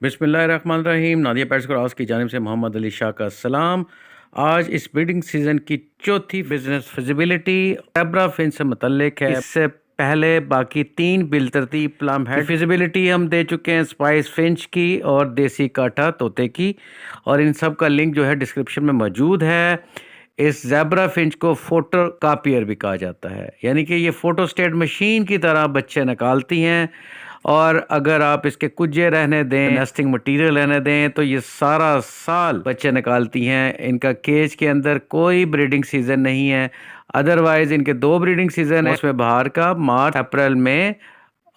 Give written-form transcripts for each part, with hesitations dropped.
बिस्मिल्लाहिर्रहमानिर्रहीम। Nadia pets cross की जानिब से मोहम्मद अली शाह का सलाम। आज इस ब्रीडिंग सीज़न की चौथी बिजनेस फिजिबिलिटी एब्रा फिन से मुतल्लिक है। इससे पहले बाकी 3 बिलतरतीब प्लम हेड फिजिबिलिटी हम दे चुके हैं, स्पाइस फिंच की और देसी काठा तोते की, और इन सब का लिंक जो है डिस्क्रिप्शन में मौजूद है। इस ज़ेब्रा फिंच को फोटो कापियर भी कहा जाता है, यानी कि ये फोटोस्टेट मशीन की तरह बच्चे निकालती हैं। और अगर आप इसके कुजे रहने दें, नेस्टिंग मटेरियल रहने दें, तो ये सारा साल बच्चे निकालती हैं। इनका केज के अंदर कोई ब्रीडिंग सीज़न नहीं है। अदरवाइज इनके 2 ब्रीडिंग सीज़न है, उसमें बाहर का मार्च अप्रैल में,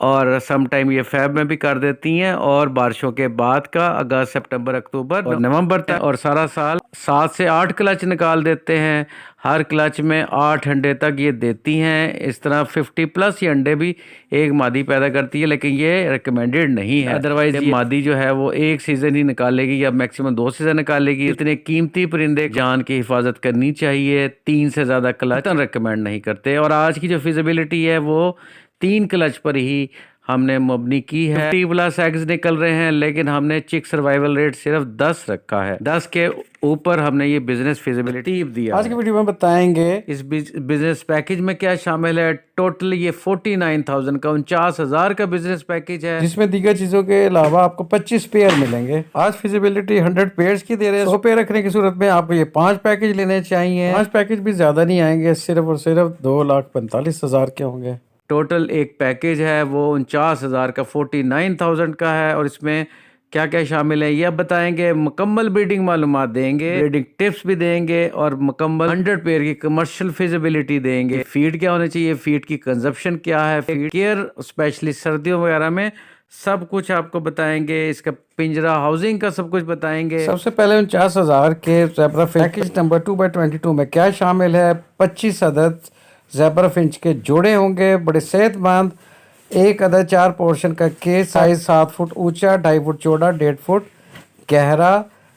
और सम टाइम ये फेब में भी कर देती हैं, और बारिशों के बाद का अगस्त सितंबर अक्टूबर और नवंबर तक, और सारा साल 7 से 8 क्लच निकाल देते हैं। हर क्लच में 8 अंडे तक ये देती हैं। इस तरह 50 प्लस ये अंडे भी एक मादी पैदा करती है, लेकिन ये रिकमेंडेड नहीं है। अदरवाइज ये मादी जो है वो एक सीज़न ही निकालेगी या मैक्सिमम 2 सीज़न निकालेगी। इतने कीमती परिंदे जान की हिफाजत करनी चाहिए। 3 से ज़्यादा क्लच रिकमेंड नहीं करते। और आज की जो फिजिबिलिटी है वो 3 क्लच पर ही हमने मबनी की है। 50 प्लस एग्स निकल रहे हैं, लेकिन हमने चिक सर्वाइवल रेट सिर्फ 10 रखा है। 10 के ऊपर हमने ये बिजनेस फिजिबिलिटी दिया। आज की वीडियो में बताएंगे इस बिजनेस पैकेज में क्या शामिल है। टोटल ये 49,000 का 49,000 का बिजनेस पैकेज है, जिसमें दीगर चीजों के अलावा आपको 25 पेयर मिलेंगे। आज फिजिबिलिटी 100 पेयर्स की दे रहे हैं। 100 पेयर रखने की सूरत में आपको ये 5 पैकेज लेने चाहिए। 5 पैकेज भी ज्यादा नहीं आएंगे, सिर्फ और सिर्फ 2,45,000 के होंगे। टोटल एक पैकेज है वो 49,000 का 49,000 का है। और इसमें क्या क्या शामिल है ये अब बताएंगे। मुकम्मल ब्रीडिंग मालूमात देंगे, ब्रीडिंग टिप्स भी देंगे, और मुकम्मल 100 पेयर की कमर्शियल फिजिबिलिटी देंगे। फीड क्या होनी चाहिए, फीड की कंजप्शन क्या है, फीड केयर स्पेशली सर्दियों वगैरह में, सब कुछ आपको बताएंगे। इसका पिंजरा हाउसिंग का सब कुछ बताएंगे। सबसे पहले 49,000 के ज़ेब्रा पैकेज नंबर 2/22 में क्या शामिल है। 25 अदद ज़ेब्रा फिंच के जोड़े होंगे, बड़े सेहतमंद। एक अदद 4 पोर्शन का केज, साइज 7 फुट ऊंचा, 2.5 फुट चौड़ा, 1.5 फुट गहरा।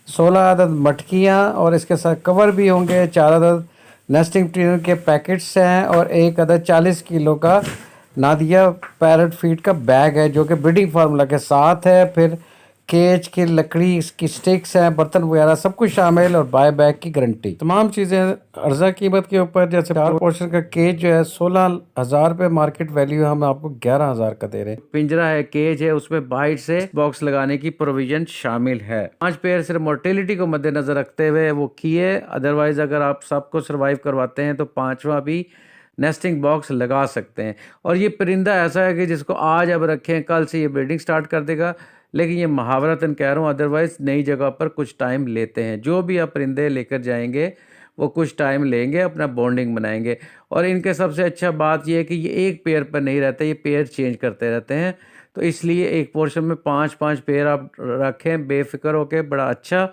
16 अदद मटकियाँ और इसके साथ कवर भी होंगे। 4 अदद नेस्टिंग मटीरियल के पैकेट्स हैं, और एक अदद 40 किलो का नादिया पैरट फीड का बैग है, जो कि ब्रीडिंग फार्मूला के साथ है। फिर केज की लकड़ी, इसकी स्टिक्स हैं, बर्तन वगैरह सब कुछ शामिल, और बाय बैक की गारंटी। तमाम चीज़ें अर्जा कीमत के ऊपर। जैसे 4 पोर्शन का केज जो है 16,000 रुपये मार्केट वैल्यू, हम आपको 11,000 का दे रहे हैं। पिंजरा है, केज है, उसमें बाइट से बॉक्स लगाने की प्रोविजन शामिल है। 5 पेयर सिर्फ मोर्टेलिटी को मद्देनजर रखते हुए वो किए। अदरवाइज अगर आप सबको सर्वाइव करवाते हैं तो 5वां भी नेस्टिंग बॉक्स लगा सकते हैं। और ये परिंदा ऐसा है कि जिसको आज अब रखें, कल से ये ब्रीडिंग स्टार्ट कर देगा। लेकिन ये महावरतन कह रहा हूँ, अदरवाइज नई जगह पर कुछ टाइम लेते हैं। जो भी आप परिंदे लेकर जाएंगे वो कुछ टाइम लेंगे, अपना बॉन्डिंग बनाएंगे। और इनके सबसे अच्छा बात यह है कि ये एक पेयर पर नहीं रहते, ये पेयर चेंज करते रहते हैं। तो इसलिए एक पोर्शन में 5-5 पेयर आप रखें बेफिक्र होकर, बड़ा अच्छा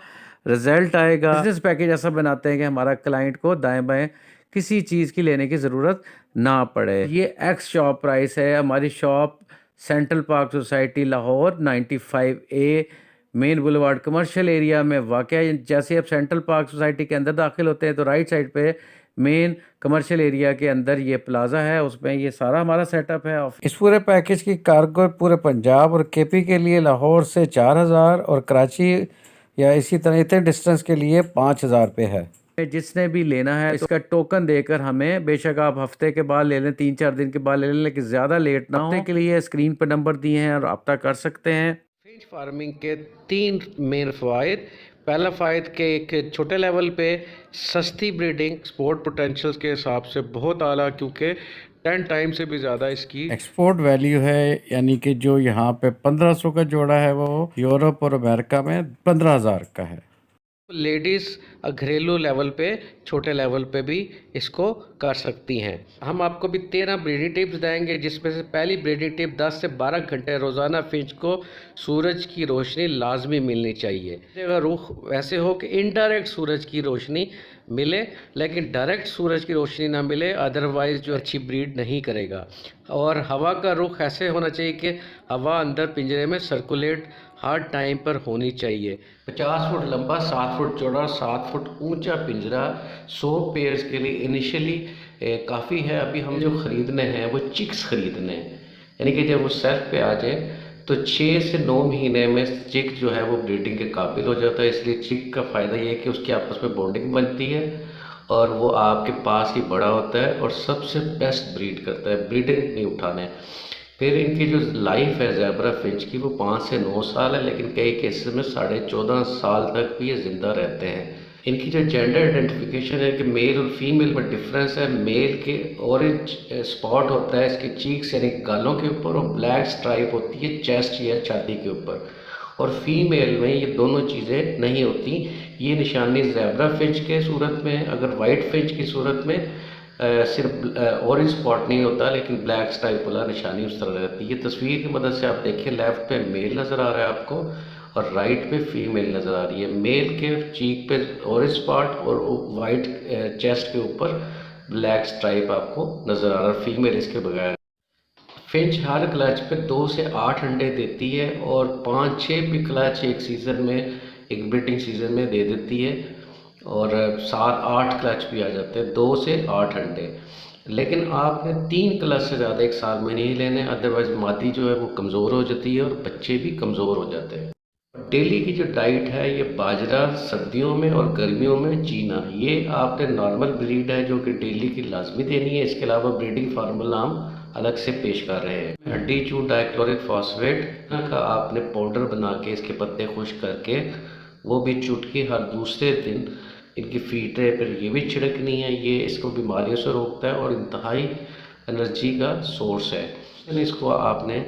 रिजल्ट आएगा। बिजनेस पैकेज ऐसा बनाते हैं कि हमारा क्लाइंट को दाएं बाएं किसी चीज़ की लेने की ज़रूरत ना पड़े। ये एक्स शॉप प्राइस है। हमारी shop central park society Lahore 95A main boulevard commercial area में वाक़ है। जैसे आप सेंट्रल पार्क सोसाइटी के अंदर दाखिल होते हैं तो राइट साइड पे मेन कमर्शियल एरिया के अंदर ये प्लाजा है, उसमें ये सारा हमारा सेटअप है। इस पूरे पैकेज की कार्गो पूरे पंजाब और केपी के लिए लाहौर से 4,000, और कराची या इसी तरह इतने डिस्टेंस के लिए 5,000 रुपये है। जिसने भी लेना है इसका टोकन देकर हमें, बेशक आप हफ्ते के बाद ले लें, 3-4 दिन के बाद ले लें, लेकिन ज़्यादा लेट ना हो। हफ्ते के लिए स्क्रीन पर नंबर दिए हैं और रब्ता कर सकते हैं। फिश फार्मिंग के 3 मेन फ़वाइद। पहला फ़ायद के एक छोटे लेवल पे सस्ती ब्रीडिंग एक्सपोर्ट पोटेंशियल के हिसाब से बहुत आला, क्योंकि 10 टाइम से भी ज़्यादा इसकी एक्सपोर्ट वैल्यू है। यानी कि जो यहाँ पे 1,500 का जोड़ा है वो यूरोप और अमेरिका में 15,000 का है। लेडीज़ घरेलू लेवल पे, छोटे लेवल पे भी इसको कर सकती हैं। हम आपको भी 13 ब्रीडिंग टिप्स देंगे, जिसमें से पहली ब्रीडिंग टिप 10 से 12 घंटे रोज़ाना फिंच को सूरज की रोशनी लाजमी मिलनी चाहिए। अगर रुख वैसे हो कि इनडायरेक्ट सूरज की रोशनी मिले, लेकिन डायरेक्ट सूरज की रोशनी ना मिले, अदरवाइज़ जो अच्छी ब्रीड नहीं करेगा। और हवा का रुख ऐसे होना चाहिए कि हवा अंदर पिंजरे में सर्कुलेट हर टाइम पर होनी चाहिए। 50 फुट लंबा, 7 फुट चौड़ा, 7 फुट ऊंचा पिंजरा 100 पेयर्स के लिए इनिशियली काफ़ी है। अभी हम जो ख़रीदने हैं वो चिक्स ख़रीदने हैं, यानी कि जब वो सेल्फ पे आ जाए तो 6 से 9 महीने में चिक जो है वो ब्रीडिंग के काबिल हो जाता है। इसलिए चिक का फ़ायदा ये है कि उसकी आपस में बॉन्डिंग बनती है और वो आपके पास ही बड़ा होता है और सबसे बेस्ट ब्रीड करता है, ब्रीडिंग नहीं उठाने। फिर इनकी जो लाइफ है ज़ेब्रा फिंच की वो 5 से 9 साल है, लेकिन कई केसेस में 14.5 साल तक भी ये ज़िंदा रहते हैं। इनकी जो जेंडर आइडेंटिफिकेशन है कि मेल और फीमेल में डिफरेंस है। मेल के ऑरेंज स्पॉट होता है इसके चीक्स यानी गालों के ऊपर और ब्लैक स्ट्राइप होती है चेस्ट या छाती के ऊपर, और फीमेल में ये दोनों चीज़ें नहीं होती। ये निशानी ज़ेब्रा फिंच के सूरत में, अगर वाइट फिंच की सूरत में सिर्फ ऑरेंज स्पॉट नहीं होता लेकिन ब्लैक स्ट्राइप वाला निशानी उस तरह रहती है। ये तस्वीर की मदद से आप देखिए, लेफ्ट पे मेल नज़र आ रहा है आपको और राइट पे फीमेल नज़र आ रही है। मेल के चीक पे ऑरेंज स्पॉट और वाइट चेस्ट के ऊपर ब्लैक स्ट्राइप आपको नज़र आ रहा है, फीमेल इसके बगैर। फिंच हर क्लच पे 2 से 8 अंडे देती है और 5-6 भी क्लच एक सीज़न में, एक ब्रीडिंग सीज़न में दे देती है और 7-8 क्लच भी आ जाते हैं, 2 से 8 अंडे। लेकिन आपने 3 क्लच से ज़्यादा एक साल में नहीं लेने, अदरवाइज़ मादी जो है वो कमज़ोर हो जाती है और बच्चे भी कमज़ोर हो जाते हैं। डेली की जो डाइट है ये बाजरा सर्दियों में और गर्मियों में चीना, ये आपने नॉर्मल ब्रीड है जो कि डेली की लाजमी देनी है। इसके अलावा ब्रीडिंग फार्मूला हम अलग से पेश कर रहे हैं। हड्डी चू डाइक्लोरिक फॉस्फेट का आपने पाउडर बना के इसके पत्ते खुश्क करके वो भी चुटकी हर दूसरे दिन इनकी फीटे पर ये भी छिड़कनी है। ये इसको बीमारियों से रोकता है और इंतहाई एनर्जी का सोर्स है। इसको आपने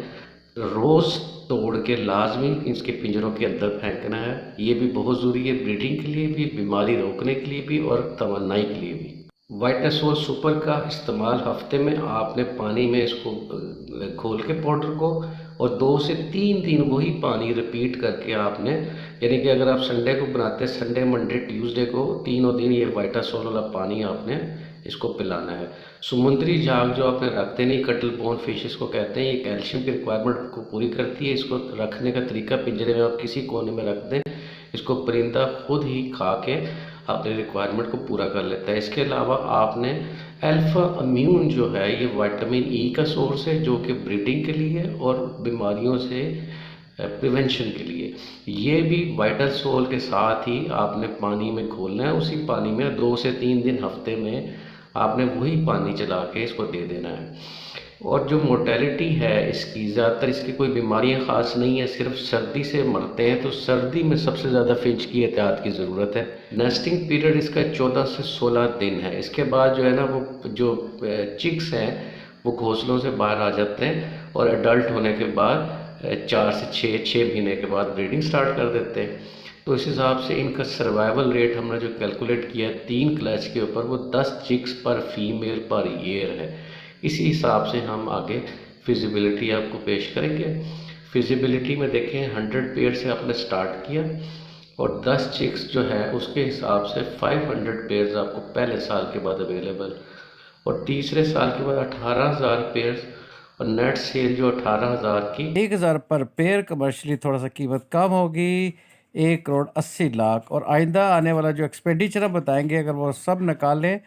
रोज़ तोड़ के लाजमी इसके पिंजरों के अंदर फेंकना है। ये भी बहुत ज़रूरी है ब्रीडिंग के लिए भी, बीमारी रोकने के लिए भी और तमन्नाई के लिए भी। वाइटासोल सुपर का इस्तेमाल हफ्ते में आपने पानी में इसको घोल के पाउडर को और 2 से 3 दिन वही पानी रिपीट करके आपने, यानी कि अगर आप संडे को बनाते हैं, संडे मंडे ट्यूसडे को तीनों दिन ये वाइटासोल वाला पानी आपने इसको पिलाना है। समुद्री झाग जो आपने रखते नहीं, कटल बोन फिश इसको कहते हैं, ये कैल्शियम की रिक्वायरमेंट को पूरी करती है। इसको रखने का तरीका, पिंजरे में आप किसी कोने में रख दें, इसको परिंदा खुद ही खा के अपने रिक्वायरमेंट को पूरा कर लेता है। इसके अलावा आपने अल्फ़ा अम्यून जो है ये विटामिन ई का सोर्स है जो कि ब्रीडिंग के लिए और बीमारियों से प्रिवेंशन के लिए, ये भी वाइटल सोल के साथ ही आपने पानी में घोलना है। उसी पानी में 2 से 3 दिन हफ्ते में आपने वही पानी चला के इसको दे देना है। और जो मोर्टेलिटी है इसकी, ज़्यादातर इसकी कोई बीमारियां ख़ास नहीं है, सिर्फ सर्दी से मरते हैं, तो सर्दी में सबसे ज़्यादा फिंच की एहतियात की ज़रूरत है। नेस्टिंग पीरियड इसका 14 से 16 दिन है। इसके बाद जो है ना वो जो चिक्स हैं वो घोंसलों से बाहर आ जाते हैं और एडल्ट होने के बाद 4 से 6 महीने के बाद ब्रीडिंग स्टार्ट कर देते हैं। तो इस हिसाब से इनका सर्वाइवल रेट हमने जो कैलकुलेट किया है 3 क्लच के ऊपर, वो 10 चिक्स पर फीमेल पर ईयर है। इसी हिसाब से हम आगे फिजिबिलिटी आपको पेश करेंगे। फिजिबिलिटी में देखें 100 पेयर से आपने स्टार्ट किया और 10 चिक्स जो है उसके हिसाब से 500 पेयर्स आपको पहले साल के बाद अवेलेबल, और तीसरे साल के बाद 18,000 पेयर्स और नेट सेल जो 18,000 की। 1,000 पर पेयर कमर्शली थोड़ा सा कीमत कम होगी, 1,80,00,000। और आइंदा आने वाला जो एक्सपेंडिचर हम बताएंगे अगर वो सब निकालें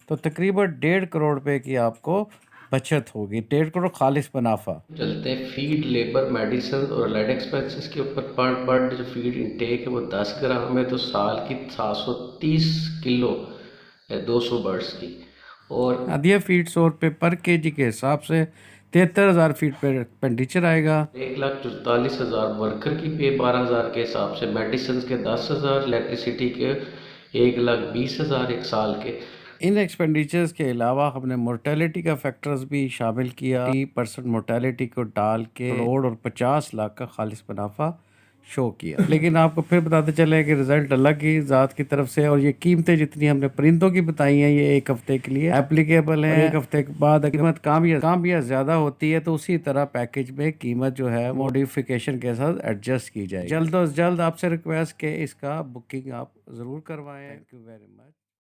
तो तकरीबन 1.5 करोड़ रुपए की आपको बचत होगी, 1.5 करोड़ खालिश मुनाफा। चलते हैं फीड, लेबर, मेडिसिन और लाइट एक्सपेंसेस के ऊपर। पर बर्ड जो फीड इंटेक है वो 10 ग्राम है, तो साल की 730 किलो है 200 बर्ड्स की। और आदिया फीड 100 रुपये पर केजी के हिसाब से 73,000 फीट पर एक्सपेंडिचर आएगा। 1,44,000 वर्कर की पे 12,000 के हिसाब से, मेडिसिन के 10,000, इलेक्ट्रिसिटी के 1,20,000 एक साल के। इन एक्सपेंडिचर्स के अलावा हमने मोर्टेलिटी का फैक्टर्स भी शामिल किया। 30% मोर्टेलिटी को डाल के करोड़ और 50 लाख का खालिश मुनाफा शो किया। लेकिन आपको फिर बताते चले कि रिजल्ट अलग ही ज़ात की तरफ से, और ये कीमतें जितनी हमने परिंदों की बताई हैं ये 1 हफ्ते के लिए एप्लीकेबल है। 1 हफ्ते के बाद कीमत काम या ज़्यादा होती है तो उसी तरह पैकेज में कीमत जो है मॉडिफिकेशन के साथ एडजस्ट की जाए। जल्द अज जल्द आपसे रिक्वेस्ट के इसका बुकिंग आप ज़रूर करवाएं। Thank you very much.